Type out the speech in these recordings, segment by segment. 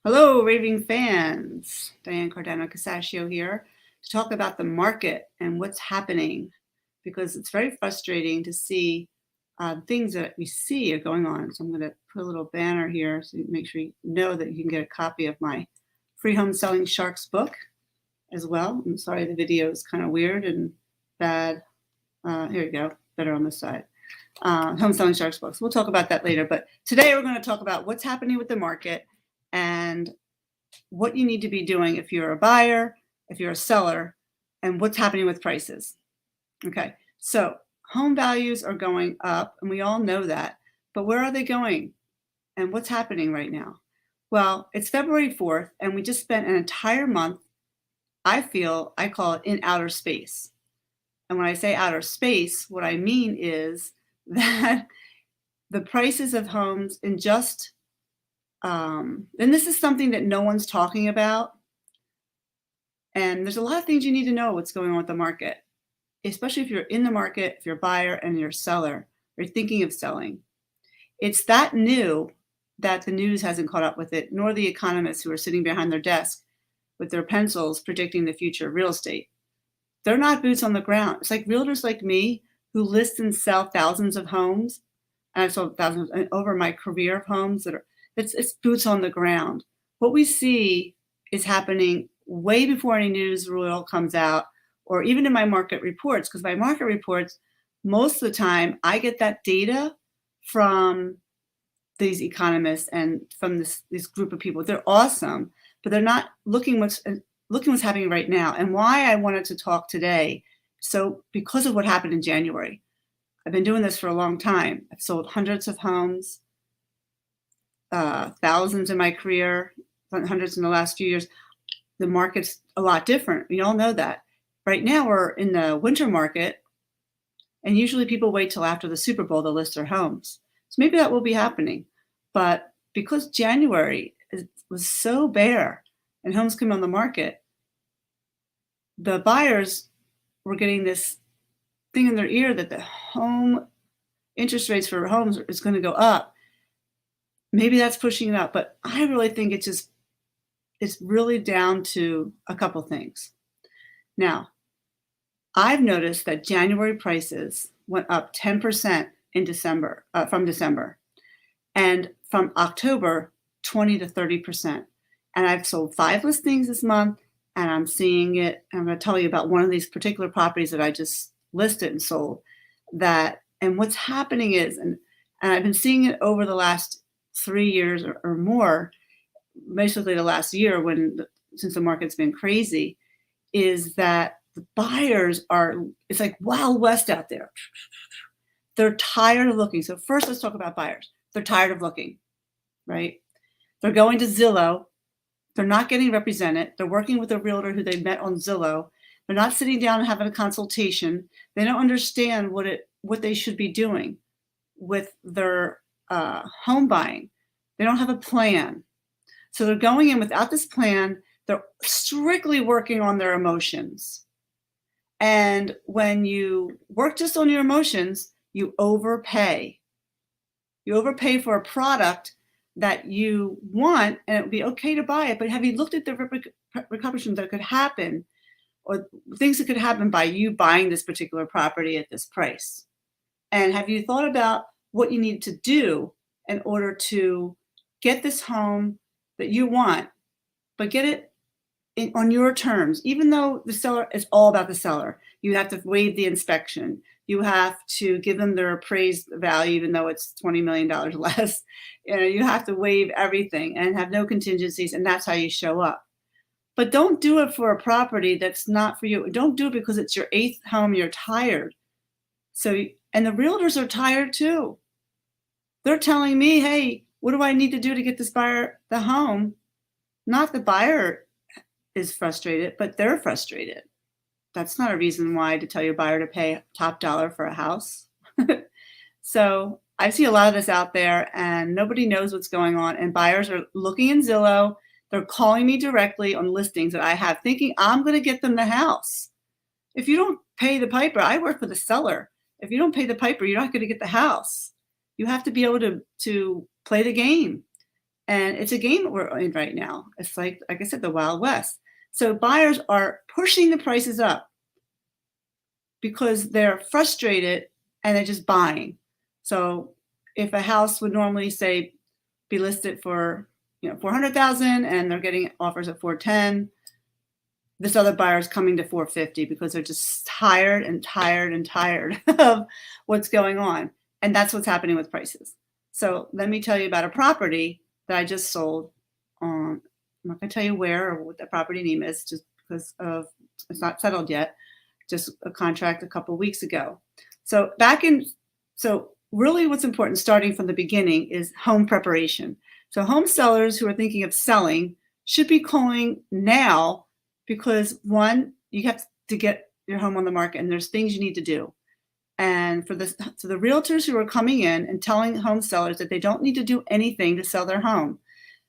Hello, raving fans. Diane Cardano Casaccio here to talk about the market and what's happening because it's very frustrating to see things that we see are going on. So I'm going to put a little banner here so you make sure you know that you can get a copy of my Free Home Selling Sharks book as well. I'm sorry the video is kind of weird and bad. Here you go, better on this side. Home Selling Sharks books. We'll talk about that later. But today we're going to talk about what's happening with the market and what you need to be doing if you're a buyer, if you're a seller, and what's happening with prices. Okay, so home values are going up, and we all know that, but where are they going? And what's happening right now? Well, it's February 4th, and we just spent an entire month, I call it in outer space. And when I say outer space, what I mean is that the prices of homes in just and this is something that no one's talking about. And there's a lot of things you need to know what's going on with the market, especially if you're in the market, if you're a buyer and you're a seller, or you're thinking of selling. It's that new that the news hasn't caught up with it, nor the economists who are sitting behind their desk with their pencils predicting the future of real estate. They're not boots on the ground. It's like realtors like me who list and sell thousands of homes, and I've sold thousands over my career of homes that are it's boots on the ground. What we see is happening way before any news reel comes out, or even in my market reports, because my market reports, most of the time, I get that data from these economists and from this group of people. They're awesome, but they're not looking what's happening right now. And why I wanted to talk today, so because of what happened in January. I've been doing this for a long time. I've sold hundreds of homes, thousands in my career, hundreds in the last few years. The market's a lot different. We all know that. Right now we're in the winter market, and usually people wait till after the Super Bowl to list their homes. So maybe that will be happening. But because January was so bare and homes came on the market, the buyers were getting this thing in their ear that the home interest rates for homes is going to go up. Maybe that's pushing it up, but I really think it's really down to a couple things. Now, I've noticed that January prices went up 10% in December, from December, and from October, 20 to 30%. And I've sold 5 listings this month, and I'm seeing it. I'm going to tell you about one of these particular properties that I just listed and sold. And what's happening is, and I've been seeing it over the last 3 years or more, basically the last year since the market's been crazy, is that the buyers it's like Wild West out there. They're tired of looking. So first let's talk about buyers. They're tired of looking, right? They're going to Zillow. They're not getting represented. They're working with a realtor who they met on Zillow. They're not sitting down and having a consultation. They don't understand what they should be doing with their home buying. They don't have a plan. So they're going in without this plan. They're strictly working on their emotions. And when you work just on your emotions, you overpay. You overpay for a product that you want, and it would be okay to buy it. But have you looked at the repercussions that could happen, or things that could happen by you buying this particular property at this price? And have you thought about what you need to do in order to get this home that you want, but get it on your terms? Even though the seller is all about the seller, you have to waive the inspection. You have to give them their appraised value, even though it's $20 million less. You have to waive everything and have no contingencies, and that's how you show up. But don't do it for a property that's not for you. Don't do it because it's your 8th home. You're tired. And the realtors are tired too. They're telling me, hey, what do I need to do to get this buyer the home? Not the buyer is frustrated, but they're frustrated. That's not a reason why to tell your buyer to pay top dollar for a house. So I see a lot of this out there, and nobody knows what's going on. And buyers are looking in Zillow. They're calling me directly on listings that I have, thinking I'm going to get them the house. If you don't pay the piper, I work for the seller. If you don't pay the piper, you're not going to get the house. You have to be able to play the game. And it's a game that we're in right now. It's like I said, the Wild West. So buyers are pushing the prices up because they're frustrated and they're just buying. So if a house would normally say be listed for 400,000 and they're getting offers at 410, this other buyer is coming to 450 because they're just tired and tired and tired of what's going on. And that's what's happening with prices. So let me tell you about a property that I just sold. I'm not going to tell you where or what the property name is just because it's not settled yet. Just a contract a couple weeks ago. So really what's important starting from the beginning is home preparation. So home sellers who are thinking of selling should be calling now because one, you have to get your home on the market and there's things you need to do. And so the realtors who are coming in and telling home sellers that they don't need to do anything to sell their home,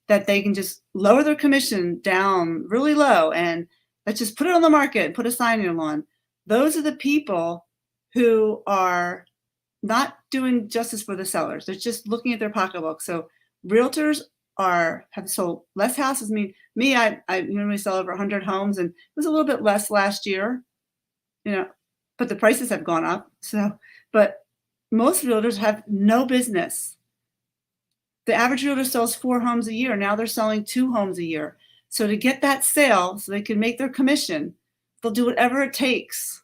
that they can just lower their commission down really low and let's just put it on the market and put a sign on. Those are the people who are not doing justice for the sellers. They're just looking at their pocketbook. So realtors have sold less houses. I normally sell over 100 homes, and it was a little bit less last year, but the prices have gone up. But most realtors have no business. The average realtor sells 4 homes a year. Now they're selling 2 homes a year. So to get that sale, so they can make their commission, they'll do whatever it takes.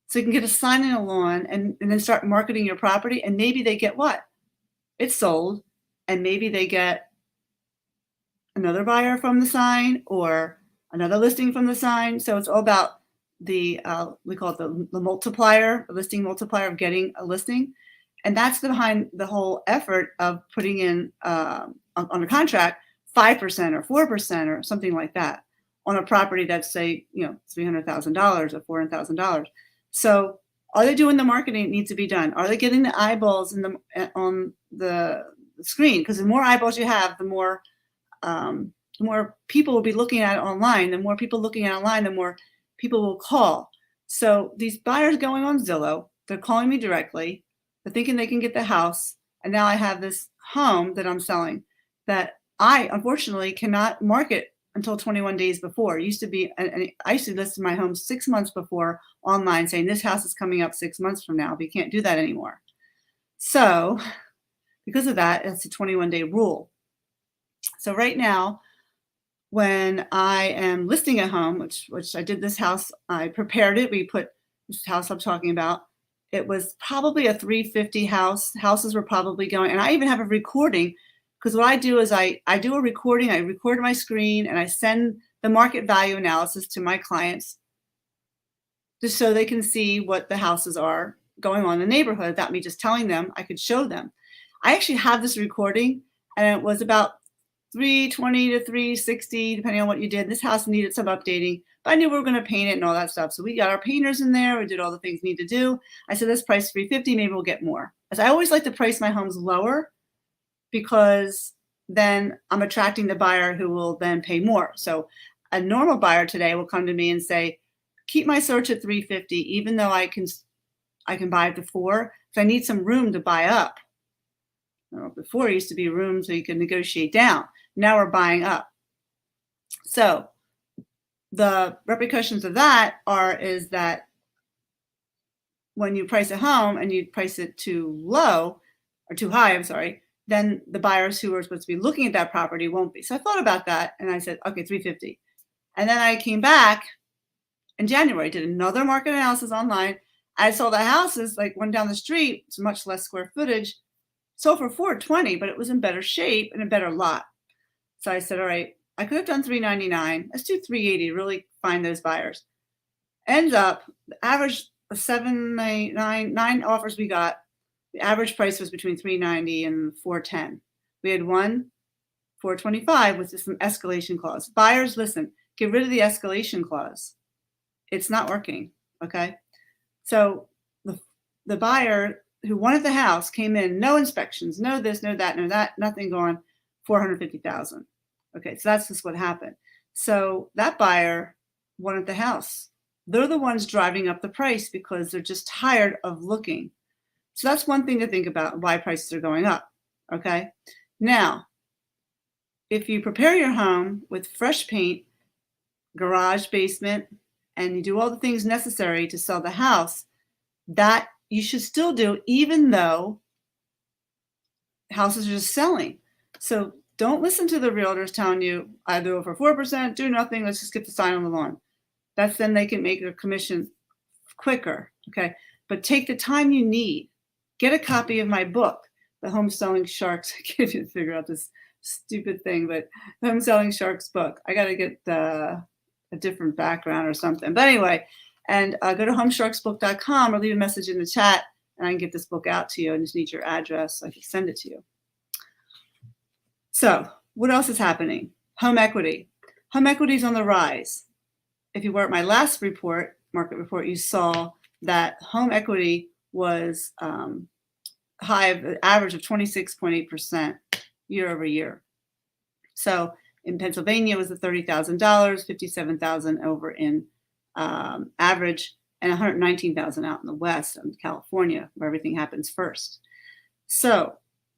So you can get a sign in a lawn and then start marketing your property. And maybe they get what? It's sold. And maybe they get another buyer from the sign or another listing from the sign. So it's all about we call it the multiplier, the listing multiplier of getting a listing. And that's behind the whole effort of putting in on a contract 5% or 4% or something like that on a property that's say, $300,000 or $400,000. So are they doing the marketing that needs to be done? Are they getting the eyeballs on the screen? Because the more eyeballs you have, the more people will be looking at it online. The more people looking at it online, the more people will call. So these buyers going on Zillow, they're calling me directly. They're thinking they can get the house. And now I have this home that I'm selling that I unfortunately cannot market until 21 days before. It used to be, and I used to list my home 6 months before online saying this house is coming up 6 months from now, but you can't do that anymore. So because of that, it's a 21-day rule. So right now, when I am listing a home, which I did this house, I prepared it. We put this house I'm talking about. It was probably a 350 house. Houses were probably going, and I even have a recording because what I do is I do a recording. I record my screen and I send the market value analysis to my clients just so they can see what the houses are going on in the neighborhood without me just telling them. I could show them. I actually have this recording, and it was about 320 to 360, depending on what you did. This house needed some updating, but I knew we were going to paint it and all that stuff. So we got our painters in there. We did all the things we need to do. I said, this price 350, maybe we'll get more. As I always like to price my homes lower because then I'm attracting the buyer who will then pay more. So a normal buyer today will come to me and say, keep my search at 350, even though I can buy up to 4, because I need some room to buy up. Before it used to be room so you can negotiate down. Now we're buying up. So the repercussions of that is that when you price a home and you price it too low or too high, then the buyers who are supposed to be looking at that property won't be. So I thought about that and I said, okay, 350. And then I came back in January, did another market analysis online. I saw the houses, like one down the street, it's much less square footage, sold for 420, but it was in better shape and a better lot. So I said, all right, I could have done 399. Let's do 380, really find those buyers. Ends up, the average of 9 offers we got, the average price was between 390 and 410. We had one, 425, with some escalation clause. Buyers, listen, get rid of the escalation clause. It's not working, okay? So the buyer who wanted the house came in, no inspections, no this, no that, no that, nothing going, 450,000. Okay, so that's just what happened. So that buyer wanted the house. They're the ones driving up the price because they're just tired of looking. So that's one thing to think about, why prices are going up. Okay, now if you prepare your home with fresh paint, garage, basement, and you do all the things necessary to sell the house, that you should still do even though houses are just selling. So don't listen to the realtors telling you, I do it for 4%, do nothing, let's just get the sign on the lawn. That's then they can make their commission quicker, okay? But take the time you need. Get a copy of my book, The Home Selling Sharks. I can't even figure out this stupid thing, but the Home Selling Sharks book. I got to get a different background or something. But anyway, and go to homesharksbook.com or leave a message in the chat, and I can get this book out to you. I just need your address so I can send it to you. So what else is happening? Home equity. Home equity is on the rise. If you were at my last report, market report, you saw that home equity was high, of average of 26.8% year over year. So in Pennsylvania, it was the $30,000, $57,000 over in average, and $119,000 out in the West, in California, where everything happens first. So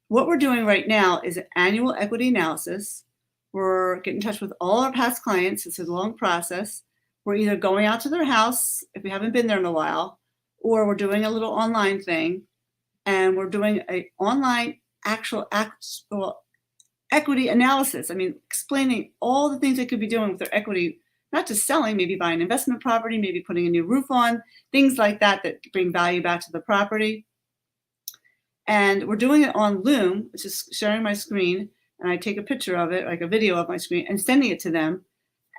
what we're doing right now is an annual equity analysis. We're getting in touch with all our past clients. It's a long process. We're either going out to their house if we haven't been there in a while, or we're doing a little online thing, and we're doing an online actual equity analysis. I mean, explaining all the things they could be doing with their equity, not just selling, maybe buying an investment property, maybe putting a new roof on, things like that that bring value back to the property. And we're doing it on Loom, which is sharing my screen, and I take a picture of it, like a video of my screen, and sending it to them.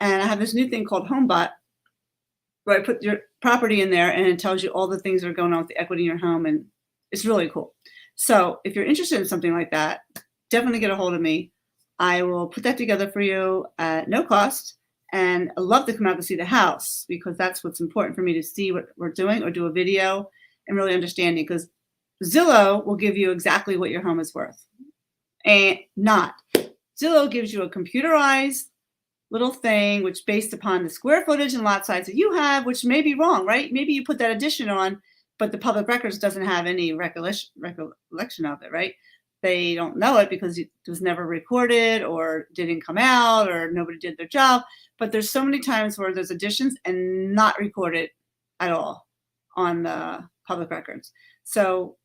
And I have this new thing called HomeBot, where I put your property in there and it tells you all the things that are going on with the equity in your home, and it's really cool. So if you're interested in something like that, definitely get a hold of me. I will put that together for you at no cost, and I love to come out to see the house because that's what's important for me, to see what we're doing or do a video and really understanding, because Zillow will give you exactly what your home is worth. And not. Zillow gives you a computerized little thing, which based upon the square footage and lot size that you have, which may be wrong, right? Maybe you put that addition on, but the public records doesn't have any recollection of it, right? They don't know it because it was never recorded or didn't come out or nobody did their job. But there's so many times where there's additions and not recorded at all on the public records. So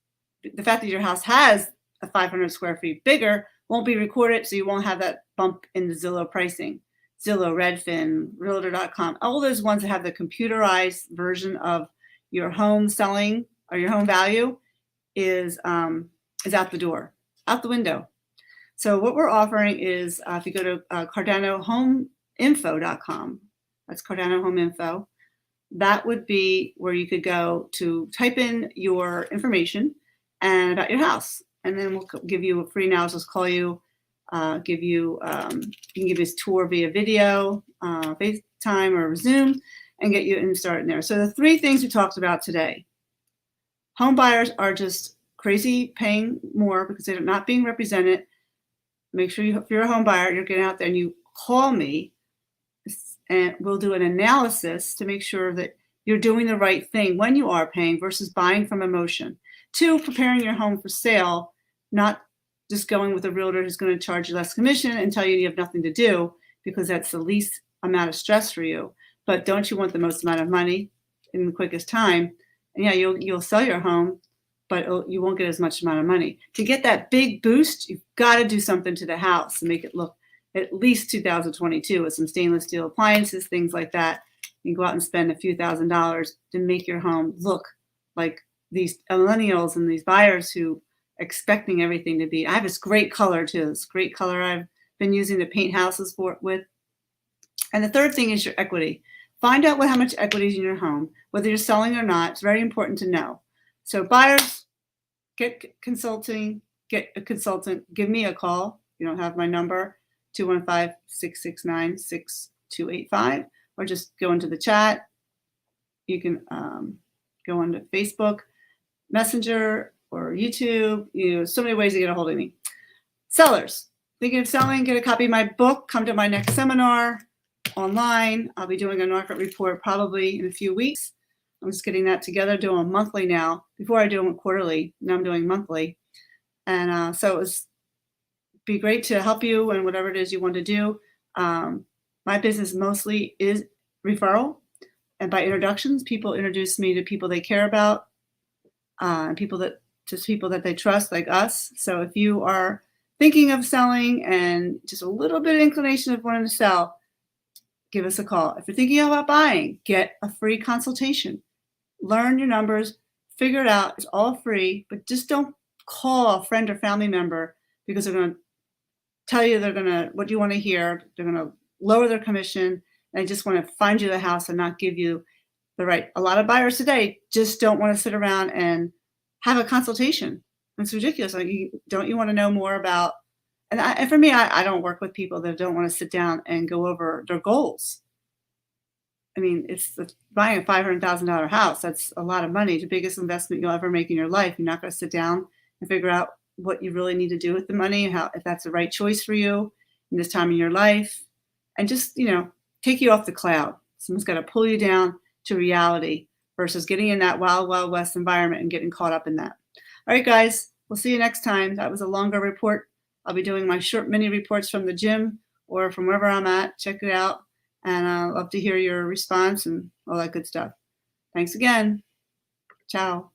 the fact that your house has a 500 square feet bigger won't be recorded, so you won't have that bump in the Zillow pricing. Zillow, Redfin, Realtor.com, all those ones that have the computerized version of your home selling or your home value is out the door, out the window. So what we're offering is if you go to CardanoHomeInfo.com, that's Cardano Home Info, that would be where you could go to type in your information and about your house. And then we'll give you a free analysis, call you, you can give us a tour via video, FaceTime or Zoom, and get you in started there. So the three things we talked about today. Home buyers are just crazy paying more because they're not being represented. Make sure if you're a home buyer, you're getting out there and you call me, and we'll do an analysis to make sure that you're doing the right thing when you are paying versus buying from emotion. 2, preparing your home for sale, not just going with a realtor who's going to charge you less commission and tell you you have nothing to do, because that's the least amount of stress for you. But don't you want the most amount of money in the quickest time? And yeah, you'll sell your home, but you won't get as much amount of money. To get that big boost, you've got to do something to the house and make it look at least 2022 with some stainless steel appliances, things like that. You can go out and spend a few $1,000s to make your home look like these millennials and these buyers who expecting everything to be. I have this great color too. This great color I've been using to paint houses with. And the third thing is your equity. Find out how much equity is in your home, whether you're selling or not. It's very important to know. So buyers, get a consultant, give me a call. You don't have my number, 215-669-6285, or just go into the chat. You can go onto Facebook, Messenger, or YouTube. So many ways to get a hold of me. Sellers, thinking of selling, get a copy of my book, come to my next seminar online. I'll be doing a market report probably in a few weeks. I'm just getting that together, doing them monthly now. Before I do them quarterly, now I'm doing monthly. And so it was be great to help you in whatever it is you want to do. My business mostly is referral and by introductions. People introduce me to people they care about, and people that they trust, like us. So if you are thinking of selling and just a little bit of inclination of wanting to sell, give us a call. If you're thinking about buying, get a free consultation. Learn your numbers, figure it out. It's all free, but just don't call a friend or family member because they're going to tell you what you want to hear. They're going to lower their commission. And they just want to find you the house and not give you the right. A lot of buyers today just don't want to sit around and have a consultation. It's ridiculous. Like, don't you want to know more about? And for me, I don't work with people that don't want to sit down and go over their goals. I mean, it's buying a $500,000 house. That's a lot of money. The biggest investment you'll ever make in your life. You're not going to sit down and figure out what you really need to do with the money and how, if that's the right choice for you in this time in your life, and just, take you off the cloud. Someone's got to pull you down to reality versus getting in that wild, wild west environment and getting caught up in that. All right, guys, we'll see you next time. That was a longer report. I'll be doing my short mini reports from the gym or from wherever I'm at. Check it out. And I'd love to hear your response and all that good stuff. Thanks again. Ciao.